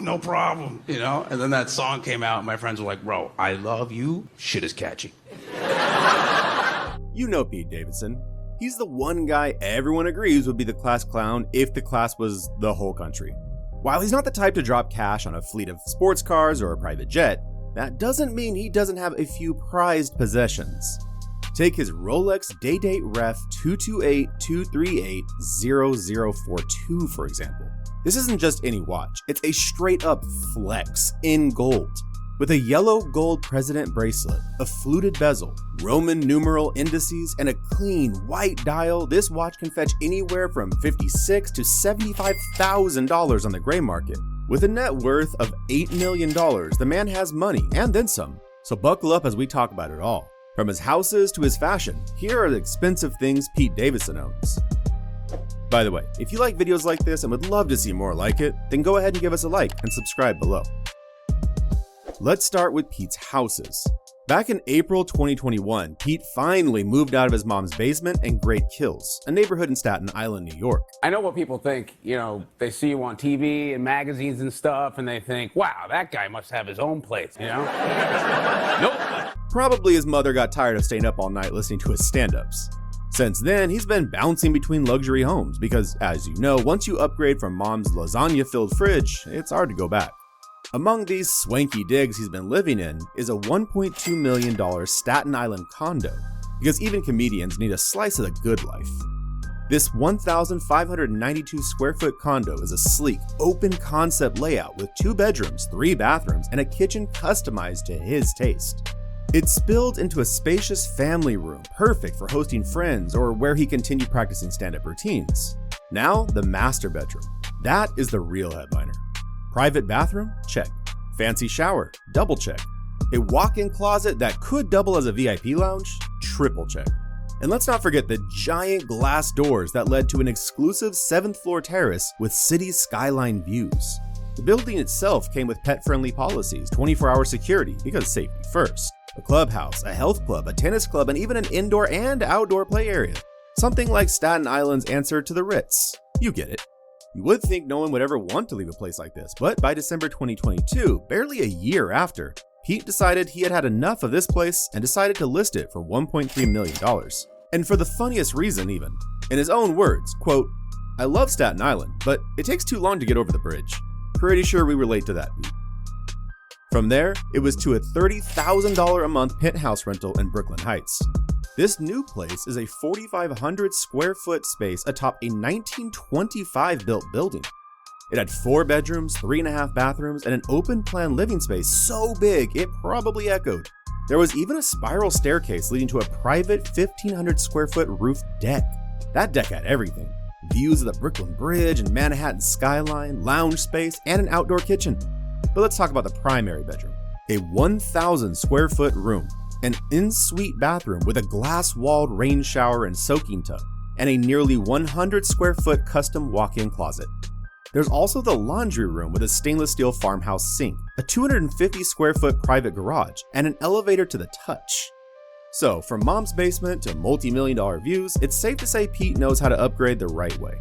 no problem, you know? And then that song came out and my friends were like, bro, I love you. Shit is catchy. You know Pete Davidson. He's the one guy everyone agrees would be the class clown if the class was the whole country. While he's not the type to drop cash on a fleet of sports cars or a private jet, that doesn't mean he doesn't have a few prized possessions. Take his Rolex Day-Date Ref 228-238-0042, for example. This isn't just any watch, it's a straight-up flex in gold. With a yellow gold president bracelet, a fluted bezel, Roman numeral indices, and a clean white dial, this watch can fetch anywhere from $56,000 to $75,000 on the gray market. With a net worth of $8 million, the man has money and then some. So buckle up as we talk about it all. From his houses to his fashion, here are the expensive things Pete Davidson owns. By the way, if you like videos like this and would love to see more like it, then go ahead and give us a like and subscribe below. Let's start with Pete's houses. Back in April 2021, Pete finally moved out of his mom's basement in Great Kills, a neighborhood in Staten Island, New York. I know what people think, they see you on TV and magazines and stuff, and they think, wow, that guy must have his own place, Nope. Probably his mother got tired of staying up all night listening to his stand-ups. Since then, he's been bouncing between luxury homes because, as you know, once you upgrade from mom's lasagna-filled fridge, it's hard to go back. Among these swanky digs he's been living in is a $1.2 million Staten Island condo, because even comedians need a slice of the good life. This 1,592 square foot condo is a sleek, open concept layout with 2 bedrooms, 3 bathrooms, and a kitchen customized to his taste. It's spilled into a spacious family room, perfect for hosting friends or where he continued practicing stand-up routines. Now, the master bedroom. That is the real headliner. Private bathroom? Check. Fancy shower? Double check. A walk-in closet that could double as a VIP lounge? Triple check. And let's not forget the giant glass doors that led to an exclusive 7th floor terrace with city skyline views. The building itself came with pet-friendly policies, 24-hour security because safety first, a clubhouse, a health club, a tennis club, and even an indoor and outdoor play area. Something like Staten Island's answer to the Ritz. You get it. You would think no one would ever want to leave a place like this, but by December 2022, barely a year after, Pete decided he had had enough of this place and decided to list it for $1.3 million. And for the funniest reason even. In his own words, quote, "I love Staten Island, but it takes too long to get over the bridge. Pretty sure we relate to that, Pete." From there, it was to a $30,000 a month penthouse rental in Brooklyn Heights. This new place is a 4,500 square foot space atop a 1925 built building. It had 4 bedrooms, 3.5 bathrooms, and an open plan living space so big it probably echoed. There was even a spiral staircase leading to a private 1,500 square foot roof deck. That deck had everything. Views of the Brooklyn Bridge and Manhattan skyline, lounge space, and an outdoor kitchen. But let's talk about the primary bedroom. A 1,000 square foot room, an en-suite bathroom with a glass-walled rain shower and soaking tub, and a nearly 100 square foot custom walk-in closet. There's also the laundry room with a stainless steel farmhouse sink, a 250 square foot private garage, and an elevator to the touch. So, from mom's basement to multi-million-dollar views, it's safe to say Pete knows how to upgrade the right way.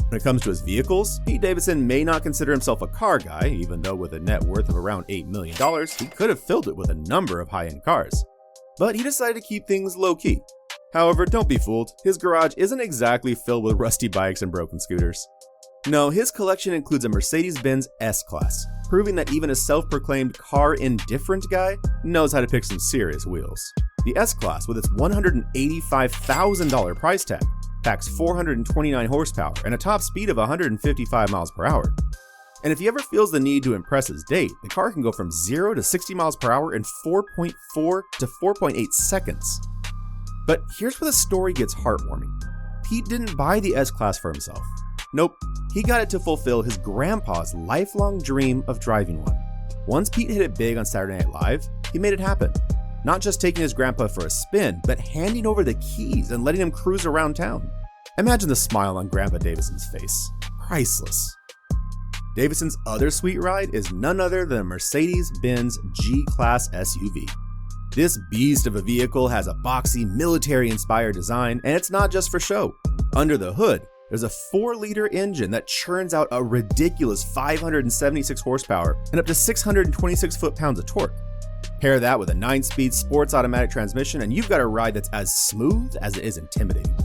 When it comes to his vehicles, Pete Davidson may not consider himself a car guy, even though with a net worth of around $8 million, he could have filled it with a number of high-end cars. But he decided to keep things low-key. However, don't be fooled, his garage isn't exactly filled with rusty bikes and broken scooters. No, his collection includes a Mercedes-Benz S-Class, proving that even a self-proclaimed car-indifferent guy knows how to pick some serious wheels. The S-Class, with its $185,000 price tag, packs 429 horsepower and a top speed of 155 miles per hour. And if he ever feels the need to impress his date, the car can go from 0 to 60 miles per hour in 4.4 to 4.8 seconds. But here's where the story gets heartwarming. Pete didn't buy the S-Class for himself. Nope, he got it to fulfill his grandpa's lifelong dream of driving one. Once Pete hit it big on Saturday Night Live, he made it happen. Not just taking his grandpa for a spin, but handing over the keys and letting him cruise around town. Imagine the smile on Grandpa Davidson's face. Priceless. Davidson's other sweet ride is none other than a Mercedes-Benz G-Class SUV. This beast of a vehicle has a boxy, military-inspired design, and it's not just for show. Under the hood, There's a 4-liter engine that churns out a ridiculous 576 horsepower and up to 626 foot-pounds of torque. Pair that with a 9-speed sports automatic transmission and you've got a ride that's as smooth as it is intimidating.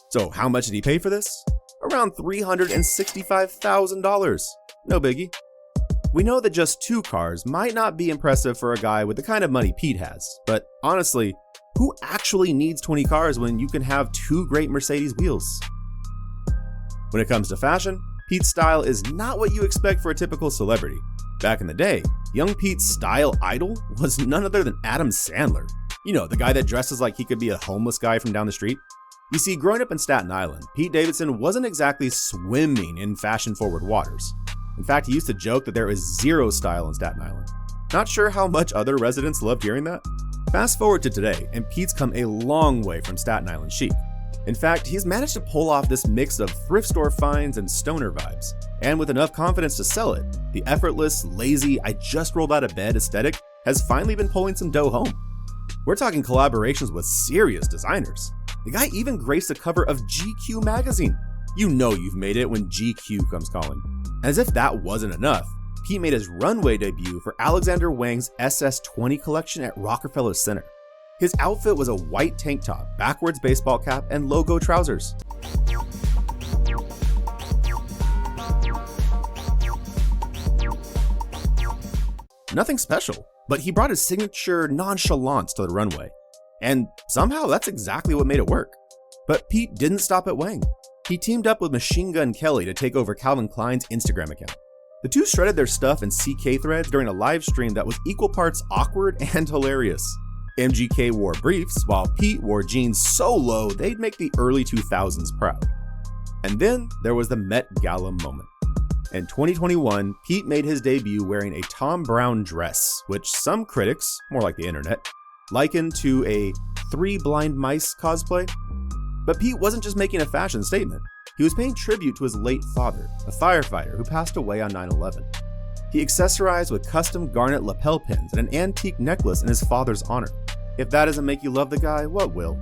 So how much did he pay for this? Around $365,000. No biggie. We know that just 2 cars might not be impressive for a guy with the kind of money Pete has, but honestly, who actually needs 20 cars when you can have 2 great Mercedes wheels? When it comes to fashion, Pete's style is not what you expect for a typical celebrity. Back in the day, young Pete's style idol was none other than Adam Sandler. You know, the guy that dresses like he could be a homeless guy from down the street. You see, growing up in Staten Island, Pete Davidson wasn't exactly swimming in fashion-forward waters. In fact, he used to joke that there is 0 style in Staten Island. Not sure how much other residents loved hearing that? Fast forward to today, and Pete's come a long way from Staten Island chic. In fact, he's managed to pull off this mix of thrift store finds and stoner vibes. And with enough confidence to sell it, the effortless, lazy, I just rolled out of bed aesthetic has finally been pulling some dough home. We're talking collaborations with serious designers. The guy even graced the cover of GQ magazine. You know you've made it when GQ comes calling. As if that wasn't enough, Pete made his runway debut for Alexander Wang's SS20 collection at Rockefeller Center. His outfit was a white tank top, backwards baseball cap, and logo trousers. Nothing special, but he brought his signature nonchalance to the runway. And somehow that's exactly what made it work. But Pete didn't stop at Wang. He teamed up with Machine Gun Kelly to take over Calvin Klein's Instagram account. The two shredded their stuff in CK threads during a live stream that was equal parts awkward and hilarious. MGK wore briefs, while Pete wore jeans so low they'd make the early 2000s proud. And then there was the Met Gala moment. In 2021, Pete made his debut wearing a Tom Brown dress, which some critics, more like the internet, likened to a 3 Blind Mice cosplay. But Pete wasn't just making a fashion statement. He was paying tribute to his late father, a firefighter who passed away on 9/11. He accessorized with custom garnet lapel pins and an antique necklace in his father's honor. If that doesn't make you love the guy, what will?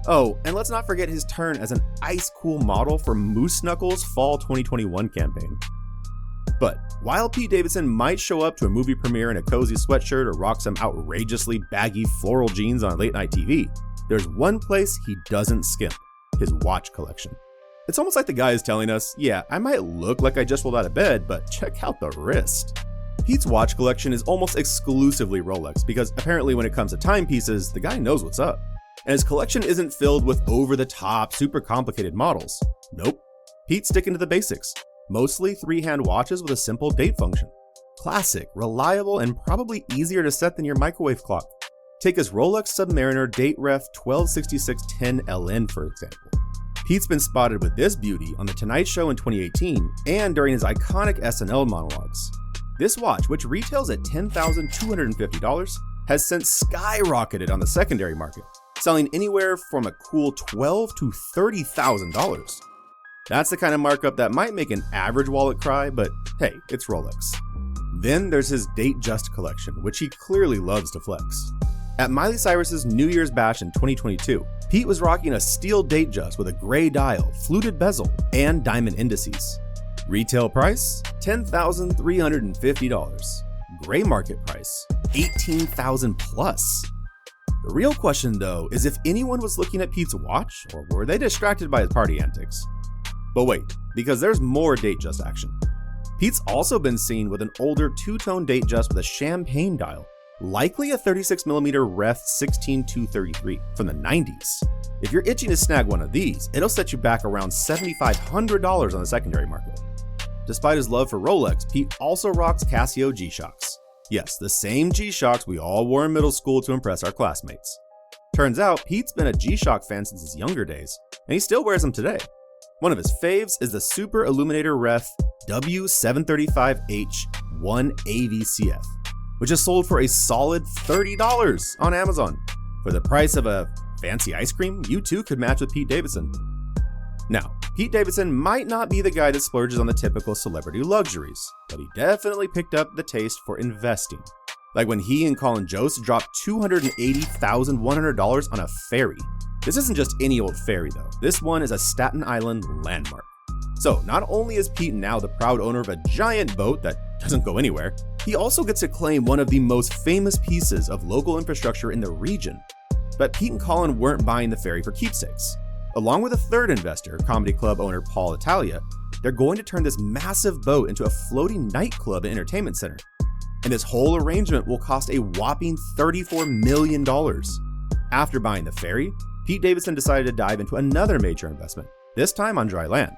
Oh, and let's not forget his turn as an ice-cool model for Moose Knuckles' Fall 2021 campaign. But while Pete Davidson might show up to a movie premiere in a cozy sweatshirt or rock some outrageously baggy floral jeans on late-night TV, there's one place he doesn't skimp: his watch collection. It's almost like the guy is telling us, yeah, I might look like I just rolled out of bed, but check out the wrist. Pete's watch collection is almost exclusively Rolex because apparently when it comes to timepieces, the guy knows what's up. And his collection isn't filled with over-the-top, super complicated models. Nope. Pete's sticking to the basics. Mostly 3-hand watches with a simple date function. Classic, reliable, and probably easier to set than your microwave clock. Take his Rolex Submariner Date Ref 126610LN for example. Pete's been spotted with this beauty on The Tonight Show in 2018 and during his iconic SNL monologues. This watch, which retails at $10,250, has since skyrocketed on the secondary market, selling anywhere from a cool $12,000 to $30,000. That's the kind of markup that might make an average wallet cry, but hey, it's Rolex. Then there's his Date Just collection, which he clearly loves to flex. At Miley Cyrus's New Year's Bash in 2022, Pete was rocking a steel Date Just with a gray dial, fluted bezel, and diamond indices. Retail price, $10,350. Gray market price, $18,000 plus. The real question though is if anyone was looking at Pete's watch, or were they distracted by his party antics? But wait, because there's more Date Just action. Pete's also been seen with an older 2-tone Date Just with a champagne dial, likely a 36mm Ref 16233 from the 90s. If you're itching to snag one of these, it'll set you back around $7,500 on the secondary market. Despite his love for Rolex, Pete also rocks Casio G-Shocks. Yes, the same G-Shocks we all wore in middle school to impress our classmates. Turns out, Pete's been a G-Shock fan since his younger days, and he still wears them today. One of his faves is the Super Illuminator Ref W735H 1AVCF, which is sold for a solid $30 on Amazon. For the price of a fancy ice cream, you too could match with Pete Davidson. Now, Pete Davidson might not be the guy that splurges on the typical celebrity luxuries, but he definitely picked up the taste for investing. Like when he and Colin Jost dropped $280,100 on a ferry. This isn't just any old ferry though. This one is a Staten Island landmark. So not only is Pete now the proud owner of a giant boat that doesn't go anywhere, he also gets to claim one of the most famous pieces of local infrastructure in the region. But Pete and Colin weren't buying the ferry for keepsakes. Along with a third investor, comedy club owner Paul Italia, they're going to turn this massive boat into a floating nightclub and entertainment center. And this whole arrangement will cost a whopping $34 million. After buying the ferry, Pete Davidson decided to dive into another major investment, this time on dry land.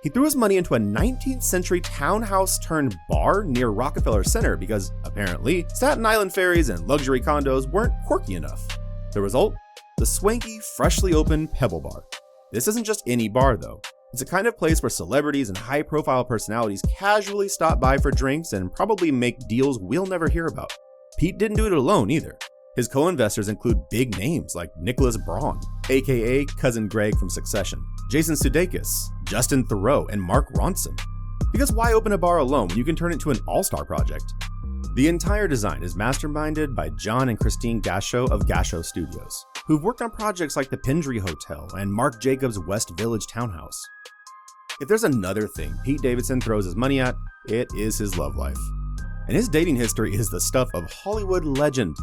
He threw his money into a 19th century townhouse turned bar near Rockefeller Center because, apparently, Staten Island ferries and luxury condos weren't quirky enough. The result? The swanky, freshly opened Pebble Bar. This isn't just any bar though. It's a kind of place where celebrities and high-profile personalities casually stop by for drinks and probably make deals we'll never hear about. Pete didn't do it alone either. His co-investors include big names like Nicholas Braun, aka Cousin Greg from Succession, Jason Sudeikis, Justin Theroux, and Mark Ronson. Because why open a bar alone when you can turn it into an all-star project? The entire design is masterminded by John and Christine Gasho of Gasho Studios, who've worked on projects like the Pendry Hotel and Marc Jacobs' West Village Townhouse. If there's another thing Pete Davidson throws his money at, it is his love life. And his dating history is the stuff of Hollywood legend.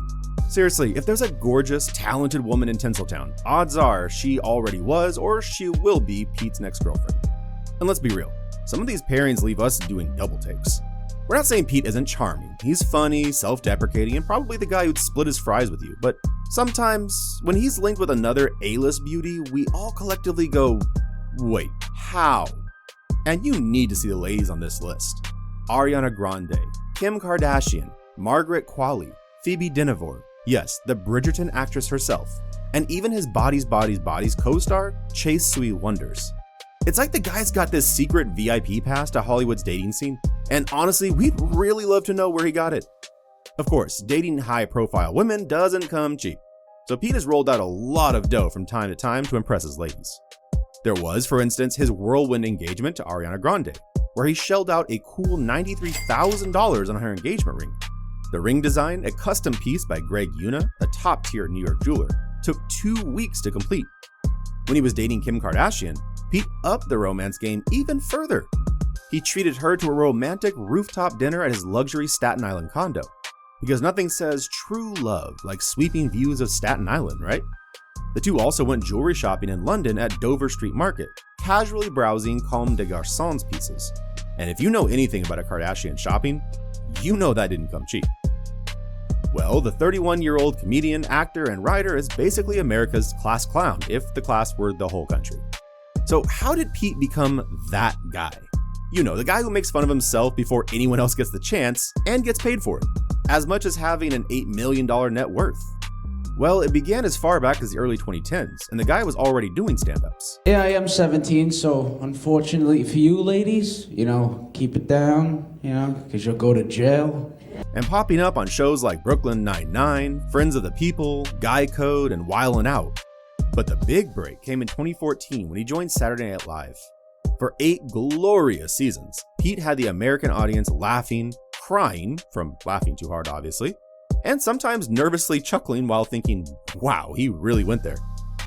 Seriously, if there's a gorgeous, talented woman in Tinseltown, odds are she already was or she will be Pete's next girlfriend. And let's be real, some of these pairings leave us doing double takes. We're not saying Pete isn't charming. He's funny, self-deprecating, and probably the guy who'd split his fries with you. But sometimes, when he's linked with another A-list beauty, we all collectively go, wait, how? And you need to see the ladies on this list. Ariana Grande, Kim Kardashian, Margaret Qualley, Phoebe Dynevor, yes, the Bridgerton actress herself, and even his Bodies co-star, Chase Sui Wonders. It's like the guy's got this secret VIP pass to Hollywood's dating scene, and honestly, we'd really love to know where he got it. Of course, dating high-profile women doesn't come cheap, so Pete has rolled out a lot of dough from time to time to impress his ladies. There was, for instance, his whirlwind engagement to Ariana Grande, where he shelled out a cool $93,000 on her engagement ring. The ring design, a custom piece by Greg Una, a top-tier New York jeweler, took 2 weeks to complete. When he was dating Kim Kardashian, Pete upped the romance game even further. He treated her to a romantic rooftop dinner at his luxury Staten Island condo. Because nothing says true love like sweeping views of Staten Island, right? The two also went jewelry shopping in London at Dover Street Market, casually browsing Comme des Garçons pieces. And if you know anything about a Kardashian shopping, you know that didn't come cheap. Well, the 31-year-old comedian, actor, and writer is basically America's class clown, if the class were the whole country. So how did Pete become that guy? You know, the guy who makes fun of himself before anyone else gets the chance and gets paid for it, as much as having an $8 million net worth. Well, it began as far back as the early 2010s, and the guy was already doing stand-ups. Yeah, I am 17, so unfortunately for you ladies, keep it down, because you'll go to jail. And popping up on shows like Brooklyn Nine-Nine, Friends of the People, Guy Code, and Wildin' Out. But the big break came in 2014 when he joined Saturday Night Live. For 8 glorious seasons, Pete had the American audience laughing, crying, from laughing too hard obviously, and sometimes nervously chuckling while thinking, wow, he really went there.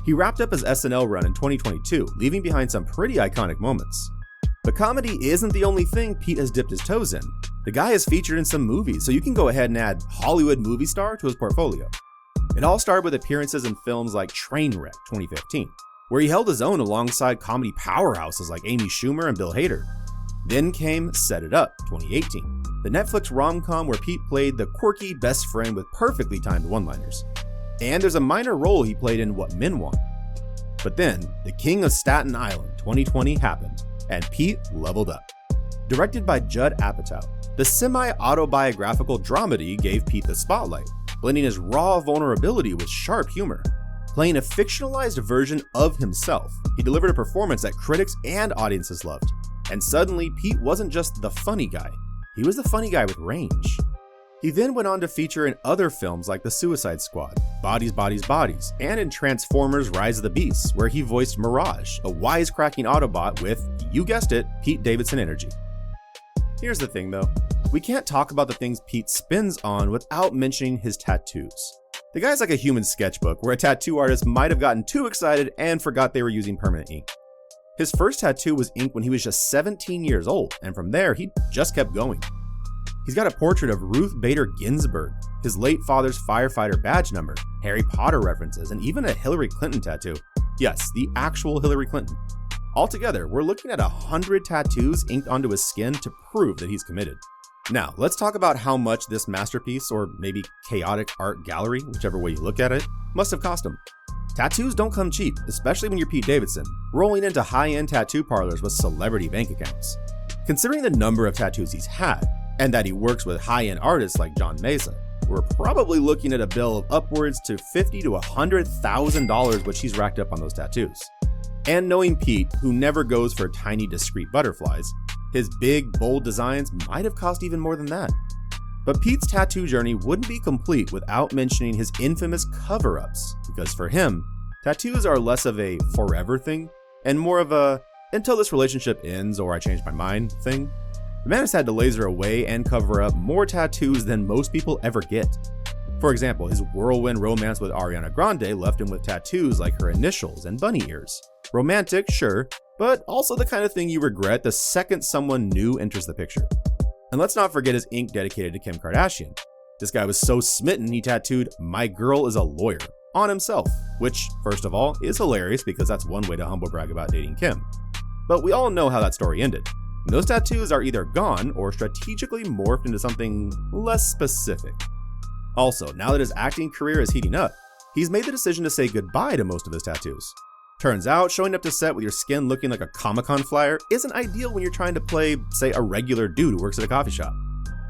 He wrapped up his SNL run in 2022, leaving behind some pretty iconic moments. But comedy isn't the only thing Pete has dipped his toes in. The guy is featured in some movies, so you can go ahead and add Hollywood movie star to his portfolio. It all started with appearances in films like Trainwreck 2015, where he held his own alongside comedy powerhouses like Amy Schumer and Bill Hader. Then came Set It Up 2018, the Netflix rom-com where Pete played the quirky best friend with perfectly timed one-liners. And there's a minor role he played in What Men Want. But then, The King of Staten Island 2020 happened, and Pete leveled up. Directed by Judd Apatow, the semi-autobiographical dramedy gave Pete the spotlight, blending his raw vulnerability with sharp humor. Playing a fictionalized version of himself, he delivered a performance that critics and audiences loved. And suddenly, Pete wasn't just the funny guy, he was the funny guy with range. He then went on to feature in other films like The Suicide Squad, Bodies, and in Transformers Rise of the Beasts, where he voiced Mirage, a wisecracking Autobot with, you guessed it, Pete Davidson energy. Here's the thing though, we can't talk about the things Pete spins on without mentioning his tattoos. The guy's like a human sketchbook where a tattoo artist might have gotten too excited and forgot they were using permanent ink. His first tattoo was inked when he was just 17 years old, and from there, he just kept going. He's got a portrait of Ruth Bader Ginsburg, his late father's firefighter badge number, Harry Potter references, and even a Hillary Clinton tattoo. Yes, the actual Hillary Clinton. Altogether, we're looking at 100 tattoos inked onto his skin to prove that he's committed. Now, let's talk about how much this masterpiece, or maybe chaotic art gallery, whichever way you look at it, must have cost him. Tattoos don't come cheap, especially when you're Pete Davidson, rolling into high-end tattoo parlors with celebrity bank accounts. Considering the number of tattoos he's had, and that he works with high-end artists like John Mesa, we're probably looking at a bill of upwards to $50,000 to $100,000 which he's racked up on those tattoos. And knowing Pete, who never goes for tiny discreet butterflies, his big, bold designs might have cost even more than that. But Pete's tattoo journey wouldn't be complete without mentioning his infamous cover-ups, because for him, tattoos are less of a forever thing, and more of a until this relationship ends or I change my mind thing. The man has had to laser away and cover up more tattoos than most people ever get. For example, his whirlwind romance with Ariana Grande left him with tattoos like her initials and bunny ears. Romantic, sure, but also the kind of thing you regret the second someone new enters the picture. And let's not forget his ink dedicated to Kim Kardashian. This guy was so smitten he tattooed "My girl is a lawyer" on himself, which, first of all, is hilarious because that's one way to humble brag about dating Kim. But we all know how that story ended. And those tattoos are either gone or strategically morphed into something less specific. Also, now that his acting career is heating up, he's made the decision to say goodbye to most of his tattoos. Turns out, showing up to set with your skin looking like a Comic-Con flyer isn't ideal when you're trying to play, say, a regular dude who works at a coffee shop.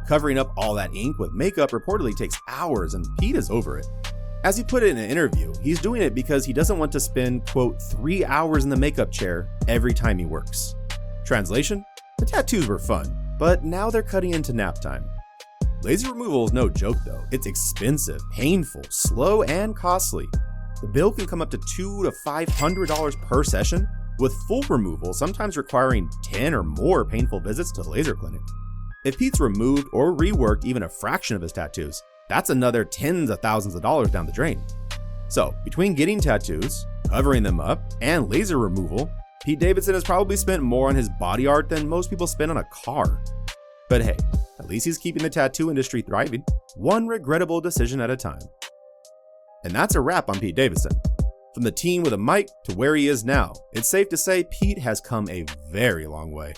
Covering up all that ink with makeup reportedly takes hours, and Pete is over it. As he put it in an interview, he's doing it because he doesn't want to spend, quote, 3 hours in the makeup chair every time he works. Translation? The tattoos were fun, but now they're cutting into nap time. Laser removal is no joke though. It's expensive, painful, slow, and costly. The bill can come up to $200 to $500 per session, with full removal sometimes requiring 10 or more painful visits to the laser clinic. If Pete's removed or reworked even a fraction of his tattoos, that's another tens of thousands of dollars down the drain. So, between getting tattoos, covering them up, and laser removal, Pete Davidson has probably spent more on his body art than most people spend on a car. But hey, at least he's keeping the tattoo industry thriving, one regrettable decision at a time. And that's a wrap on Pete Davidson. From the teen with a mic to where he is now, it's safe to say Pete has come a very long way.